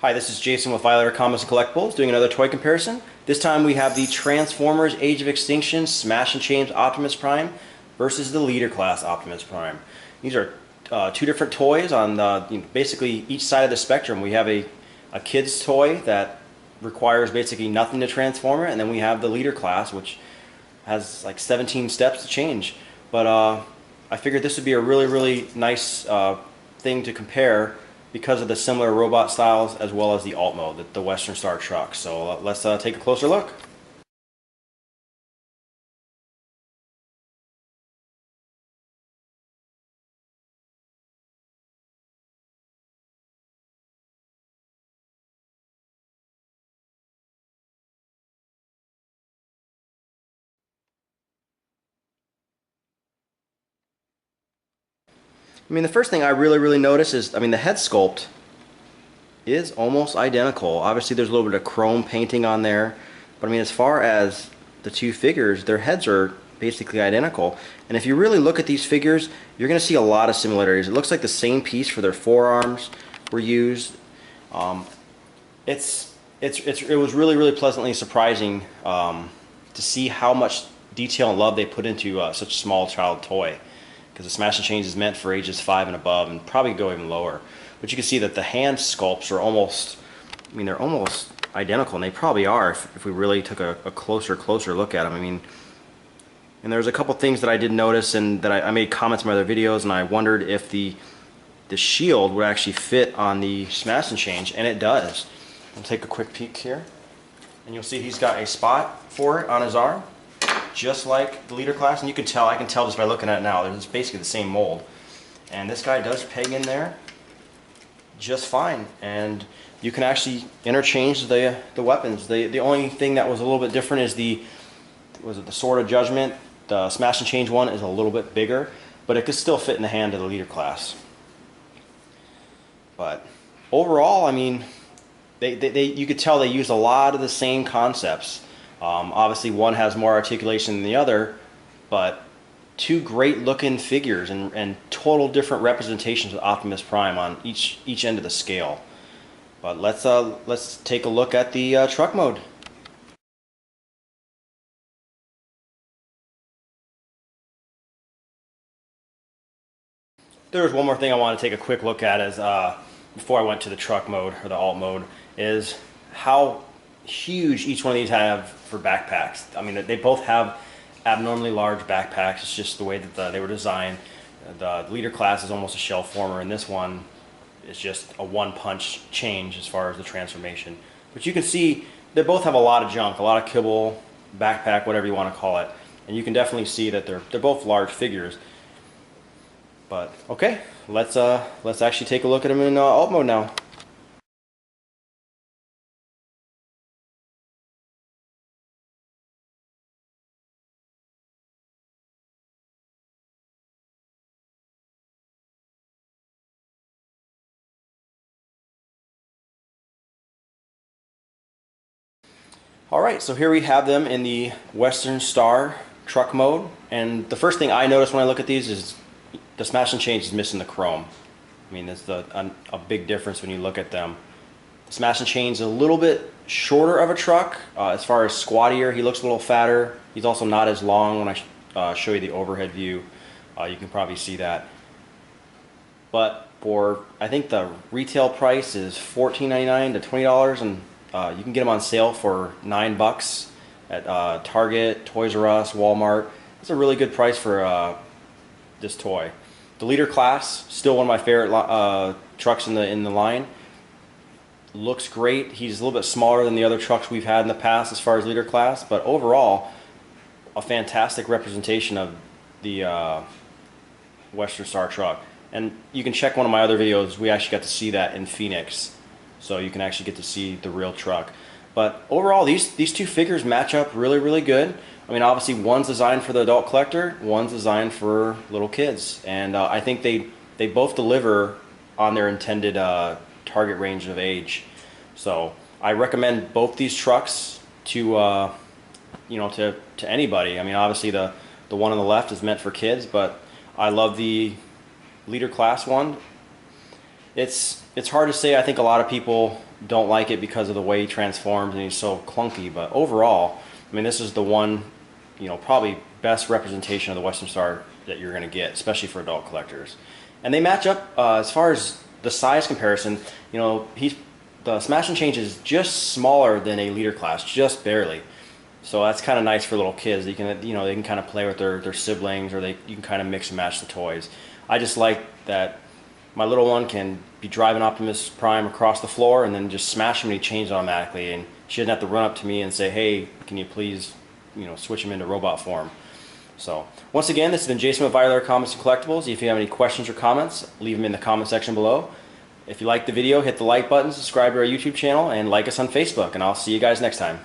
Hi, this is Jason with Violator Comics and Collectibles doing another toy comparison. This time we have the Transformers Age of Extinction Smash and Change Optimus Prime versus the Leader Class Optimus Prime. These are two different toys on basically each side of the spectrum. We have a kid's toy that requires basically nothing to transform it, and then we have the Leader Class, which has like 17 steps to change. But I figured this would be a really nice thing to compare because of the similar robot styles as well as the alt mode, the Western Star truck. So let's take a closer look. I mean, the first thing I really notice is, I mean, the head sculpt is almost identical. Obviously there's a little bit of chrome painting on there, but I mean, as far as the two figures, their heads are basically identical. And if you really look at these figures, you're going to see a lot of similarities. It looks like the same piece for their forearms were used. It was really pleasantly surprising to see how much detail and love they put into such a small child toy, because the Smash and Change is meant for ages 5 and above, and probably go even lower. But you can see that the hand sculpts are almost, I mean, they're almost identical, and they probably are if we really took a closer look at them. I mean, and there's a couple things that I did notice, and that I made comments in my other videos, and I wondered if the shield would actually fit on the Smash and Change, and it does. I'll take a quick peek here, and you'll see he's got a spot for it on his arm, just like the Leader Class, and you can tell, I can tell just by looking at it now, it's basically the same mold. And this guy does peg in there just fine, and you can actually interchange the weapons. The only thing that was a little bit different is the Sword of Judgment. The Smash and Change one is a little bit bigger, but it could still fit in the hand of the Leader Class. But overall, I mean, you could tell they used a lot of the same concepts. Obviously one has more articulation than the other, but two great looking figures and total different representations of Optimus Prime on each end of the scale. But let's take a look at the truck mode. There was one more thing I want to take a quick look at as before I went to the truck mode or the alt mode, is how huge each one of these have for backpacks. I mean, they both have abnormally large backpacks. It's just the way that they were designed. The Leader Class is almost a shell former, and this one is just a one-punch change as far as the transformation. But you can see they both have a lot of junk, a lot of kibble, backpack, whatever you want to call it, and you can definitely see that they're both large figures. But okay, let's actually take a look at them in alt mode now. Alright, so here we have them in the Western Star truck mode, and the first thing I notice when I look at these is the Smash and Change is missing the chrome. I mean, that's a big difference when you look at them. The Smash and Change is a little bit shorter of a truck, as far as squattier. He looks a little fatter. He's also not as long. When I show you the overhead view, you can probably see that. But for, I think the retail price is $14.99 to $20, and you can get them on sale for $9 at Target, Toys R Us, Walmart. It's a really good price for this toy. The Leader Class, still one of my favorite trucks in the line. Looks great. He's a little bit smaller than the other trucks we've had in the past as far as Leader Class, but overall, a fantastic representation of the Western Star truck. And you can check one of my other videos. We actually got to see that in Phoenix, so you can actually get to see the real truck. But overall, these two figures match up really good. I mean, obviously one's designed for the adult collector, one's designed for little kids, and I think they both deliver on their intended target range of age. So I recommend both these trucks to to anybody. I mean, obviously the one on the left is meant for kids, but I love the Leader Class one. It's hard to say. I think a lot of people don't like it because of the way he transforms and he's so clunky. But overall, I mean, this is the one, probably best representation of the Western Star that you're going to get, especially for adult collectors. And they match up as far as the size comparison. The Smash and Change is just smaller than a leader class, just barely. So that's kind of nice for little kids. They can kind of play with their siblings, or you can kind of mix and match the toys. I just like that my little one can be driving Optimus Prime across the floor and then just smash him and he changes automatically, and she doesn't have to run up to me and say, hey, can you please switch him into robot form. So once again, this has been Jason with Violator Comics and Collectibles. If you have any questions or comments, leave them in the comment section below. If you like the video, hit the like button, subscribe to our YouTube channel, and like us on Facebook, and I'll see you guys next time.